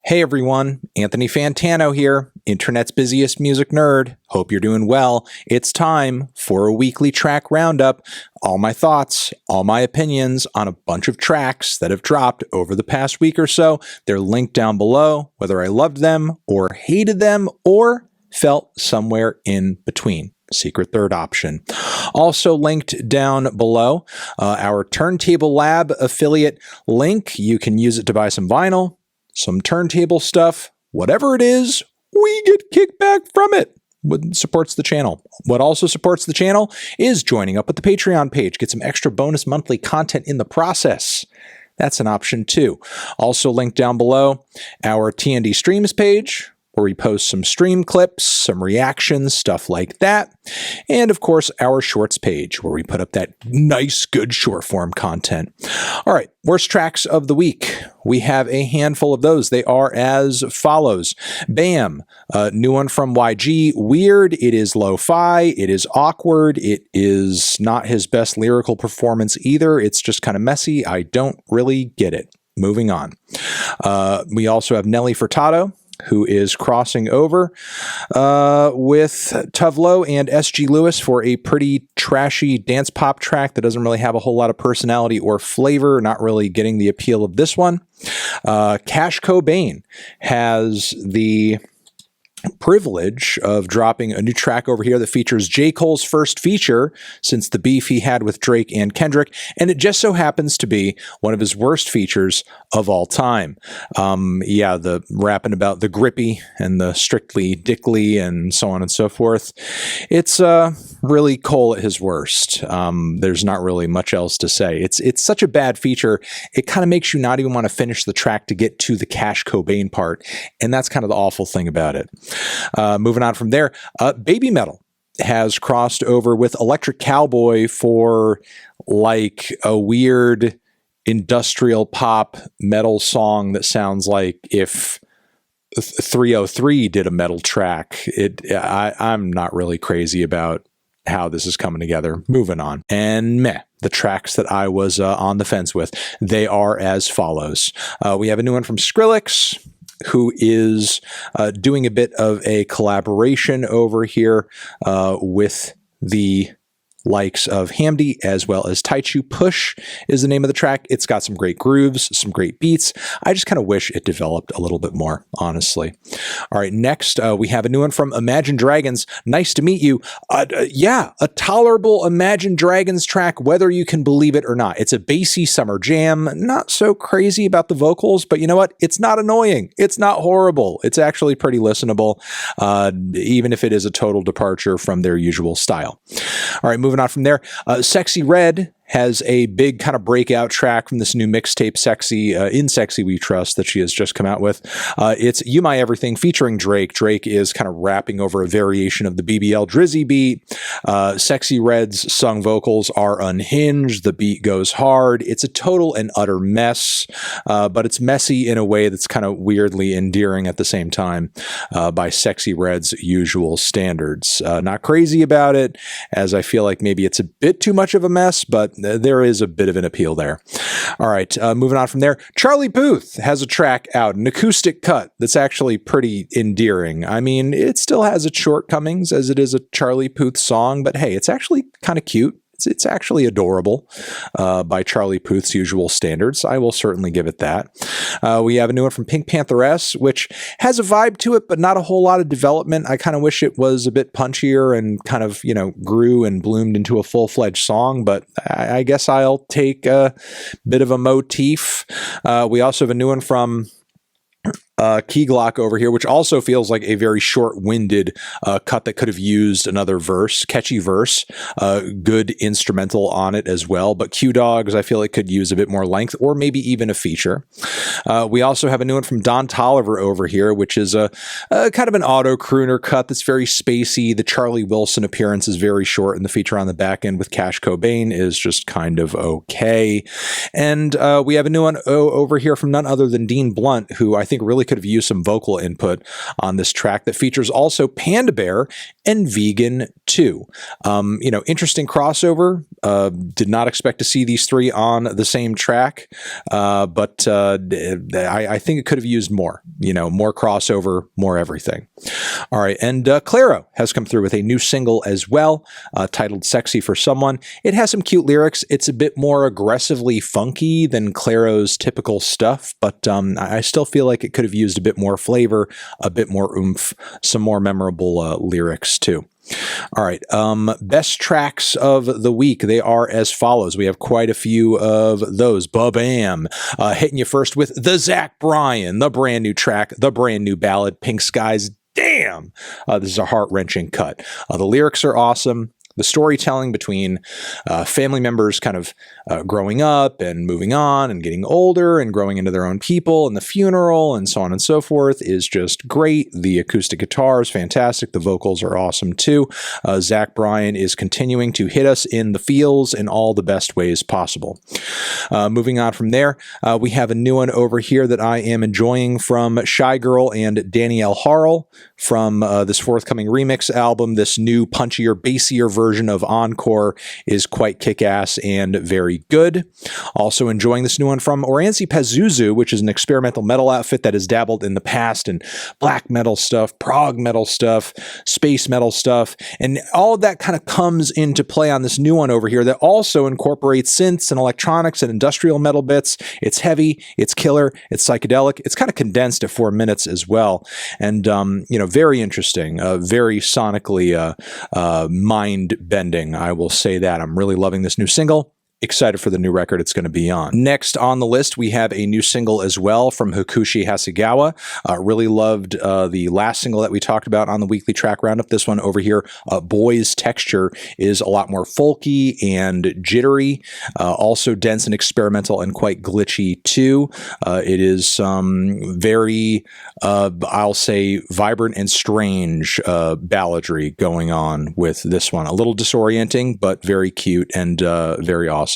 Hey everyone, Anthony Fantano here, internet's busiest music nerd. Hope you're doing well. It's time for a weekly track roundup. All my thoughts, all my opinions on a bunch of tracks that have dropped over the past week or so. They're linked down below, whether I loved them or hated them or felt somewhere in between. Secret third option. Also linked down below, our Turntable Lab affiliate link. You can use it to buy some vinyl, some turntable stuff, whatever it is, we get kickback from it. What supports the channel. What also supports the channel is joining up with the Patreon page. Get some extra bonus monthly content in the process. That's an option too. Also linked down below, our TND streams page, where we post some stream clips, some reactions, stuff like that. And of course, our shorts page, where we put up that nice, good short form content. All right, worst tracks of the week. We have a handful of those. They are as follows. Bam, new one from YG, Weird. It is lo-fi. It is awkward. It is not his best lyrical performance either. It's just kind of messy. I don't really get it. Moving on. We also have Nelly Furtado, who is crossing over with Tuvlo and SG Lewis for a pretty trashy dance pop track that doesn't really have a whole lot of personality or flavor, not really getting the appeal of this one. Cash Cobain has the privilege of dropping a new track over here that features J. Cole's first feature since the beef he had with Drake and Kendrick, and it just so happens to be one of his worst features of all time. Yeah, the rapping about the Grippy and the Strictly Dickly and so on and so forth. It's really Cole at his worst. There's not really much else to say. It's such a bad feature, it kind of makes you not even want to finish the track to get to the Cash Cobain part, and that's kind of the awful thing about it. Moving on from there, BABYMETAL has crossed over with Electric Callboy for like a weird industrial pop metal song that sounds like if 303 did a metal track. I'm not really crazy about how this is coming together. Moving on. And the tracks that I was on the fence with, they are as follows. We have a new one from Skrillex, who is doing a bit of a collaboration over here with the likes of Hamdi as well as Taichu. Push is the name of the track. It's got some great grooves, some great beats. I just kind of wish it developed a little bit more, honestly. All right, next we have a new one from Imagine Dragons. Nice to meet you. Yeah, a tolerable Imagine Dragons track, whether you can believe it or not. It's a bassy summer jam. Not so crazy about the vocals, but you know what? It's not annoying. It's not horrible. It's actually pretty listenable, even if it is a total departure from their usual style. All right, moving on from there, Sexy Red has a big kind of breakout track from this new mixtape, Sexy, in Sexy We Trust, that she has just come out with. It's You My Everything featuring Drake. Drake is kind of rapping over a variation of the BBL Drizzy beat. Sexy Red's sung vocals are unhinged. The beat goes hard. It's a total and utter mess, but it's messy in a way that's kind of weirdly endearing at the same time by Sexy Red's usual standards. Not crazy about it, as I feel like maybe it's a bit too much of a mess, but there is a bit of an appeal there. All right, moving on from there. Charlie Puth has a track out, an acoustic cut that's actually pretty endearing. I mean, it still has its shortcomings as it is a Charlie Puth song, but hey, it's actually kind of cute. It's actually adorable by Charlie Puth's usual standards. I will certainly give it that. We have a new one from PinkPantheress, which has a vibe to it, but not a whole lot of development. I kind of wish it was a bit punchier and kind of, you know, grew and bloomed into a full-fledged song, but I guess I'll take a bit of a motif. We also have a new one from Key Glock over here, which also feels like a very short-winded cut that could have used another verse, catchy verse, good instrumental on it as well. But Q-Dogz, I feel like could use a bit more length or maybe even a feature. We also have a new one from Toliver over here, which is a kind of an auto crooner cut that's very spacey. The Charlie Wilson appearance is very short, and the feature on the back end with Cash Cobain is just kind of okay. And we have a new one over here from none other than Dean Blunt, who I think really could have used some vocal input on this track that features also Panda Bear and Vegyn too. You know, interesting crossover. Did not expect to see these three on the same track, but I think it could have used more, you know, more crossover, more everything. All right, and Clairo has come through with a new single as well, titled Sexy for Someone. It has some cute lyrics. It's a bit more aggressively funky than Clairo's typical stuff, but I still feel like it could have used a bit more flavor, a bit more oomph, some more memorable lyrics too. All right, best tracks of the week. They are as follows. We have quite a few of those. Ba-bam! Hitting you first with the Zach Bryan, the brand new track, the brand new ballad, Pink Skies. Damn! This is a heart-wrenching cut. The lyrics are awesome. The storytelling between family members kind of growing up and moving on and getting older and growing into their own people and the funeral and so on and so forth is just great. The acoustic guitar is fantastic. The vocals are awesome too. Zach Bryan is continuing to hit us in the feels in all the best ways possible. Moving on from there, we have a new one over here that I am enjoying from Shygirl and Danny L Harle from this forthcoming remix album. This new punchier, bassier version of Encore is quite kick-ass and very good. Also enjoying this new one from Oranssi Pazuzu, which is an experimental metal outfit that has dabbled in the past in black metal stuff, prog metal stuff, space metal stuff, and all of that kind of comes into play on this new one over here that also incorporates synths and electronics and industrial metal bits. It's heavy, it's killer, it's psychedelic, it's kind of condensed at 4 minutes as well, and you know, very interesting, very sonically mind-bending, I will say that. I'm really loving this new single. Excited for the new record it's going to be on. Next on the list, we have a new single as well from Hakushi Hasegawa. Really loved the last single that we talked about on the weekly track roundup. This one over here, Boy's Texture, is a lot more folky and jittery, also dense and experimental and quite glitchy too. It is very, I'll say, vibrant and strange balladry going on with this one. A little disorienting, but very cute and very awesome.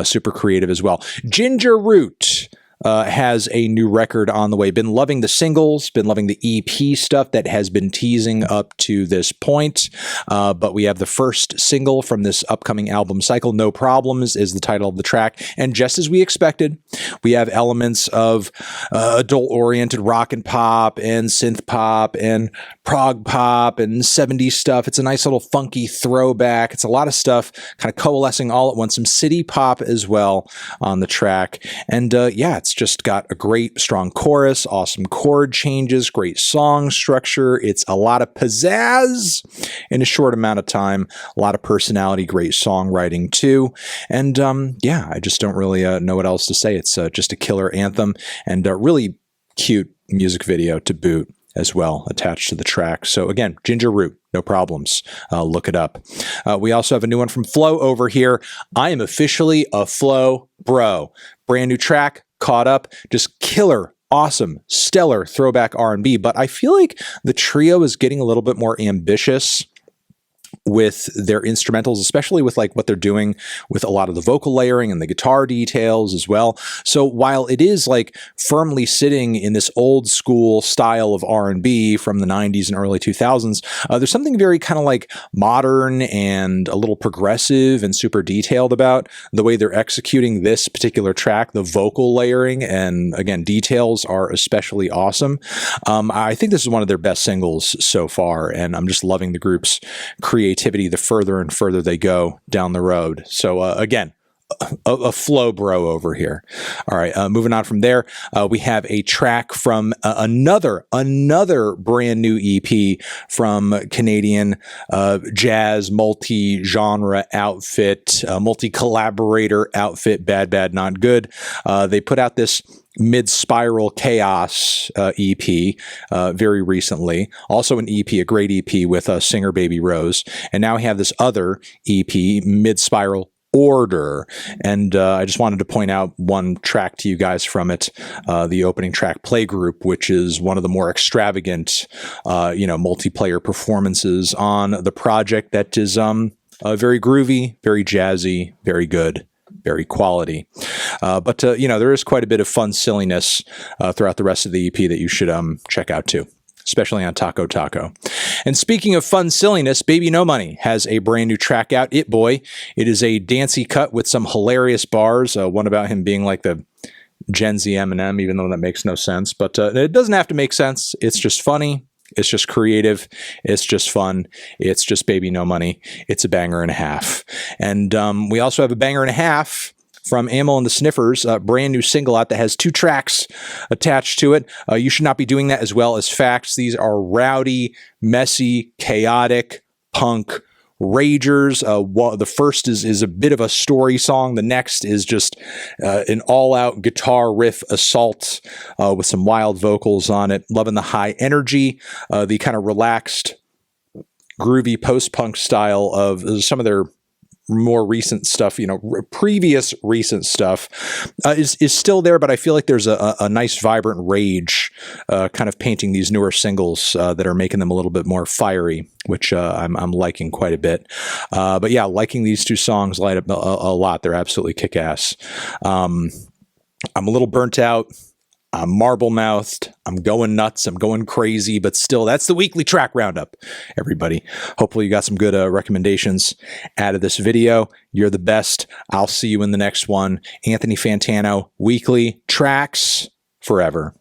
Super creative as well. Ginger Root has a new record on the way. Been loving the singles, been loving the EP stuff that has been teasing up to this point. But we have the first single from this upcoming album cycle. No Problems is the title of the track. And just as we expected, we have elements of adult-oriented rock and pop and synth pop and prog pop and 70s stuff. It's a nice little funky throwback. It's a lot of stuff kind of coalescing all at once. Some city pop as well on the track. And yeah, it's just got a great, strong chorus, awesome chord changes, great song structure. It's a lot of pizzazz in a short amount of time, a lot of personality, great songwriting too. And yeah, I just don't really know what else to say. It's just a killer anthem and a really cute music video to boot as well attached to the track. So again, Ginger Root, No Problems. Look it up. We also have a new one from Flo over here. I am officially a Flo bro. Brand new track, Caught Up, just killer, awesome, stellar throwback R&B. But I feel like the trio is getting a little bit more ambitious with their instrumentals, especially with like what they're doing with a lot of the vocal layering and the guitar details as well. So while it is like firmly sitting in this old school style of R&B from the 90s and early 2000s, there's something very kind of like modern and a little progressive and super detailed about the way they're executing this particular track. The vocal layering and again, details are especially awesome. I think this is one of their best singles so far, and I'm just loving the group's creativity the further and further they go down the road. So again, a Flo bro over here. All right, moving on from there, we have a track from another brand new EP from Canadian jazz multi-genre outfit, multi-collaborator outfit, Bad Bad Not Good. They put out this Mid-Spiral Chaos EP very recently. Also an EP, a great EP with singer Baby Rose. And now we have this other EP, Mid-Spiral Order. And I just wanted to point out one track to you guys from it, the opening track, Playgroup, which is one of the more extravagant, multiplayer performances on the project that is very groovy, very jazzy, very good. very quality. But you know, there is quite a bit of fun silliness throughout the rest of the EP that you should check out too, especially on Taco Taco. And speaking of fun silliness, Baby No Money has a brand new track out, It Boy. It is a dancey cut with some hilarious bars, one about him being like the Gen Z Eminem, even though that makes no sense. But it doesn't have to make sense. It's just funny. It's just creative. It's just fun. It's just Baby No Money. It's a banger and a half. And we also have a banger and a half from Amyl and the Sniffers, a brand new single out that has 2 tracks attached to it. You Should Not Be Doing That, as well as Facts. These are rowdy, messy, chaotic, punk ragers. The first is a bit of a story song. The next is just an all-out guitar riff assault with some wild vocals on it. Loving the high energy, the kind of relaxed, groovy post-punk style of some of their more recent stuff, you know, previous recent stuff is still there, but I feel like there's a nice vibrant rage kind of painting these newer singles that are making them a little bit more fiery, which I'm liking quite a bit. But yeah, liking these 2 songs light up a lot. They're absolutely kick-ass. I'm a little burnt out. I'm marble-mouthed. I'm going nuts. I'm going crazy, but still, that's the weekly track roundup, everybody. Hopefully you got some good recommendations out of this video. You're the best. I'll see you in the next one. Anthony Fantano, weekly tracks forever.